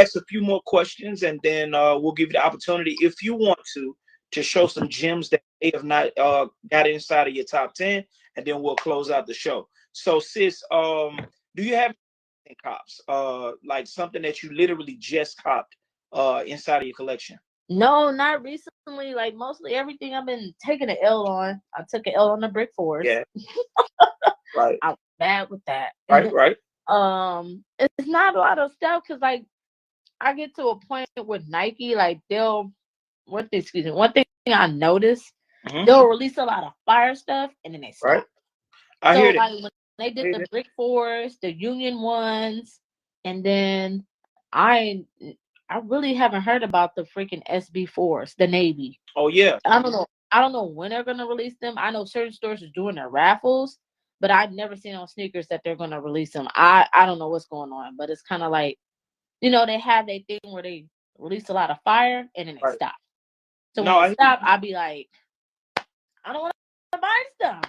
ask a few more questions, and then we'll give you the opportunity, if you want to show some gems that may have not got inside of your top 10, and then we'll close out the show. So, sis, do you have cops? Like something that you literally just copped inside of your collection? No, not recently. Like mostly everything I've been taking an L on. I took an L on the Brick Force. Yeah, right, I'm bad with that. right, right, It's not a lot of stuff because like I get to a point with Nike, like they'll one thing I noticed, hmm, they'll release a lot of fire stuff and then they right. stop. I So hear that. like when they did I hear the that. Brick Force, the Union ones, and then I I really haven't heard about the freaking SB Force, the Navy. Oh yeah, I don't know. I don't know when they're gonna release them. I know certain stores are doing their raffles, but I've never seen on sneakers that they're gonna release them. I don't know what's going on, but it's kind of like they have their thing where they release a lot of fire and then they right. stop. So when No, they I hear you. stop, I'll be like, I don't want to buy stuff.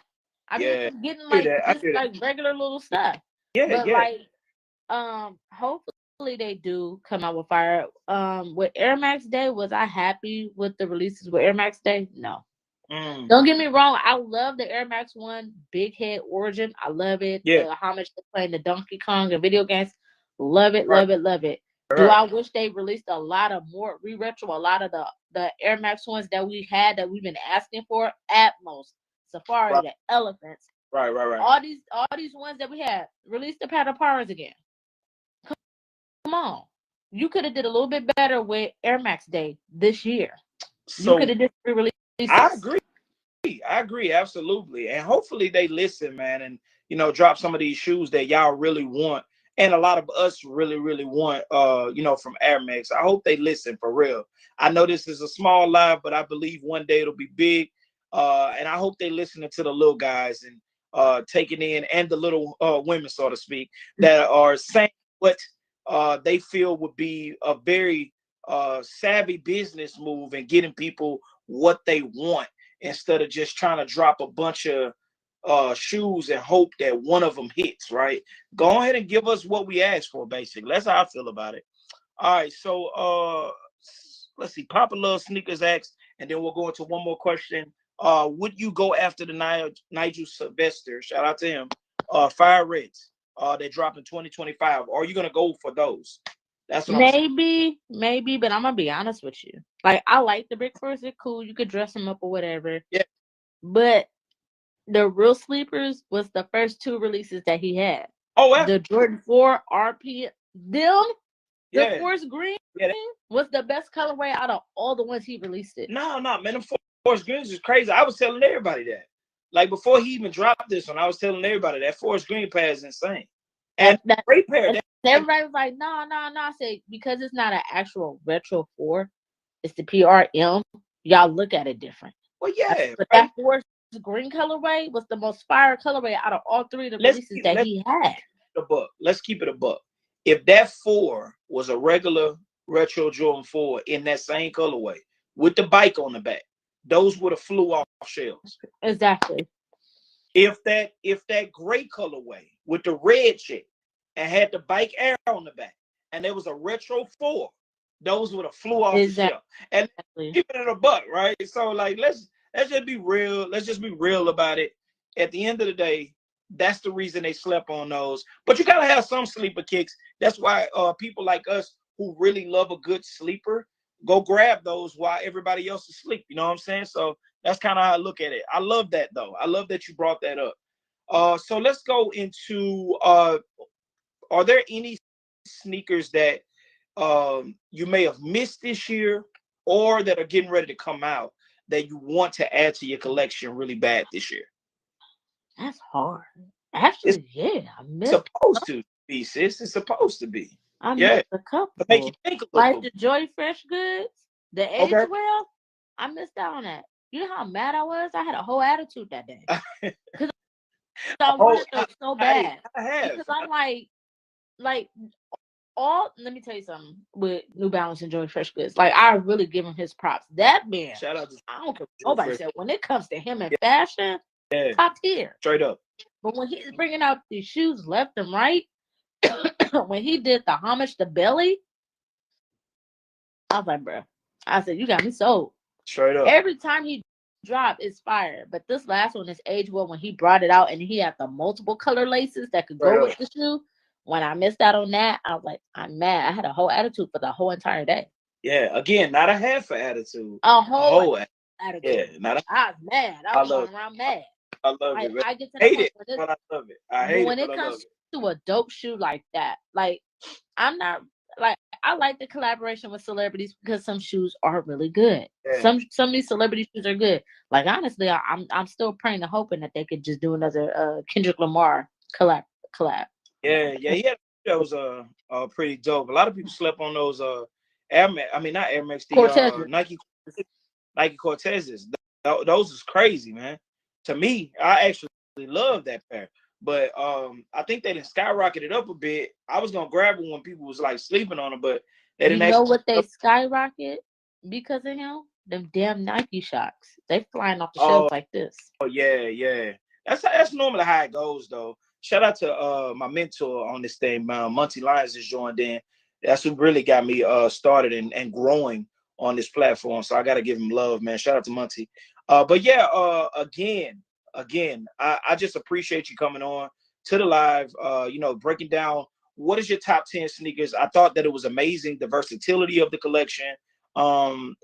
I be Yeah, getting I hear like that. I just hear that. like regular little stuff, Yeah, but yeah. like hopefully they do come out with fire. With Air Max Day, was I happy with the releases with Air Max Day? No. Mm, Don't get me wrong. I love the Air Max One Big Head Origin. I love it. yeah, The homage to playing the Donkey Kong and video games. Love it, right, love it, love it. Do right, I wish they released a lot of more re-retro? A lot of the Air Max ones that we had that we've been asking for. Atmos, Safari, right, the Elephants, right, right, right. all these ones that we had. Release the Paddle Powers again. Come on, you could have did a little bit better with Air Max Day this year. You could So have did I re-releases. agree. I agree absolutely, and hopefully they listen, man, and drop some of these shoes that y'all really want, and a lot of us really, really want, from Air Max. I hope they listen for real. I know this is a small live, but I believe one day it'll be big, and I hope they listening to the little guys and taking in, and the little women, so to speak, that are saying what they feel would be a very savvy business move and getting people what they want, instead of just trying to drop a bunch of shoes and hope that one of them hits, right? Go ahead and give us what we asked for, basically. That's how I feel about it. All right, so let's see. Papa Love Sneakers X, and then we'll go into one more question. Would you go after the Nigel Sylvester? Shout out to him. Fire Reds. They drop in 2025. Are you gonna go for those? That's what I'm saying. Maybe, but I'm gonna be honest with you. Like I like the Brick Force, they're cool. You could dress them up or whatever. Yeah. But the real sleepers was the first two releases that he had. Oh, The Jordan 4 RP them, the yeah. Forest Green Yeah. was the best colorway out of all the ones he released it. No, no, man, them Forest Greens is crazy. I was telling everybody that. Like before he even dropped this one, I was telling everybody that Forest Green pair is insane. And That great pair. and everybody was like, no, no, no. I say because it's not an actual retro 4, it's the PRM. Y'all look at it different. Well, yeah, But right. that Forest Green colorway was the most fire colorway out of all three of the Let's releases keep, that let's he had. keep it a buck. Let's keep it a buck. If that 4 was a regular retro Jordan 4 in that same colorway with the bike on the back, those would have flew off shelves. Exactly. If that gray colorway with the red check and had the bike air on the back, and there was a retro 4, those would have flew off the Exactly. shelf. And keep it in a buck, right? So like let's just be real. Let's just be real about it. At the end of the day, that's the reason they slept on those. But you gotta have some sleeper kicks. That's why people like us who really love a good sleeper go grab those while everybody else is asleep. You know what I'm saying? So that's kind of how I look at it. I love that though. I love that you brought that up. So let's go into are there any sneakers that you may have missed this year, or that are getting ready to come out, that you want to add to your collection really bad this year? That's hard. It's Actually, yeah, I missed. supposed to be, sis. It's supposed to be. I Yeah. missed a To make you couple. think a Like little the bit. Joy Fresh Goods, the Age Okay. Well. I missed out on that. You know how mad I was? I had a whole attitude that day because I Oh, wanted those so I bad. have. Because I'm like all. Let me tell you something with New Balance and Joy Fresh Goods. Like I really give him his props. That man, Shout out to I don't care what Joe nobody Fresh. said. When it comes to him in Yeah, fashion, yeah, top tier. straight up. But when he's bringing out these shoes left and right, when he did the homage to Belly, I was like, bro, I said, you got me sold. Straight up. Every time he drop, it's fire. But this last one is age well when he brought it out and he had the multiple color laces that could Straight go up. with the shoe. When I missed out on that, I was like, I'm mad. I had a whole attitude for the whole entire day. Yeah. Again, not a half of attitude. A A whole whole. Yeah. attitude. Not a. I was mad. I I was love going it. around mad. I love it, Like man. I get to the Hate point it, where this, but I love it. I but hate it, when but it I love comes it. to a dope shoe like that, like I'm not like I like the collaboration with celebrities because some shoes are really good. Yeah. Some of these celebrity shoes are good. Like honestly, I'm still praying and hoping that they could just do another Kendrick Lamar collab. Yeah. Yeah. He had those pretty dope. A lot of people slept on those Air Max. I mean, not Air Max. The Cortez. Nike Cortezes. Those is crazy, man. To me, I actually love that pair. But I think they didn't skyrocket it up a bit. I was gonna grab it when people was like sleeping on them, but they You didn't know actually. what they skyrocket because of him? Them damn Nike shocks. They flying off the Oh shelves like this. yeah, yeah. That's normally how it goes though. Shout out to my mentor on this thing, Monty Lyons just joined in. That's what really got me started and growing on this platform. So I gotta give him love, man. Shout out to Monty. But yeah, again, I just appreciate you coming on to the live, breaking down what is your top 10 sneakers. I thought that it was amazing, the versatility of the collection.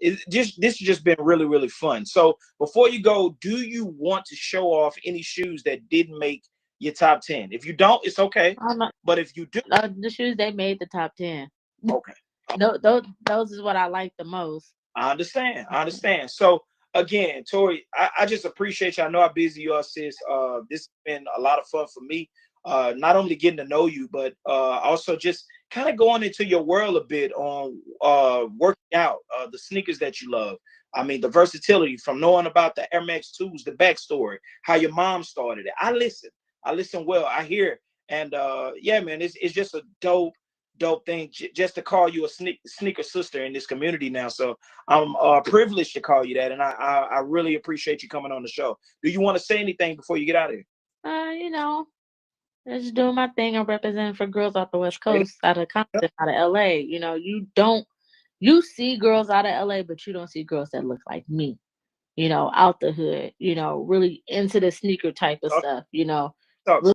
This has just been really, really fun. So before you go, do you want to show off any shoes that didn't make your top 10? If you don't, it's okay. I'm not, But if you do, the shoes they made the top 10. okay. Those is what I like the most. I understand. I understand. So again, Tori, I just appreciate you. I know how busy you are, sis. This has been a lot of fun for me. Not only getting to know you, but also just kind of going into your world a bit on working out, the sneakers that you love. I mean, the versatility from knowing about the Air Max 2s, the backstory, how your mom started it. I listen. I listen well. I hear. And yeah, man, it's just a dope thing just to call you a sneaker sister in this community now. So I'm privileged to call you that, and I really appreciate you coming on the show. Do you want to say anything before you get out of here? You know, just doing my thing. I'm representing for girls out the West Straight Coast, out of Compton, out of LA. You know, you see girls out of LA, but you don't see girls that look like me. You know, out the hood. You know, really into the sneaker type of up. stuff. You know, Talk, really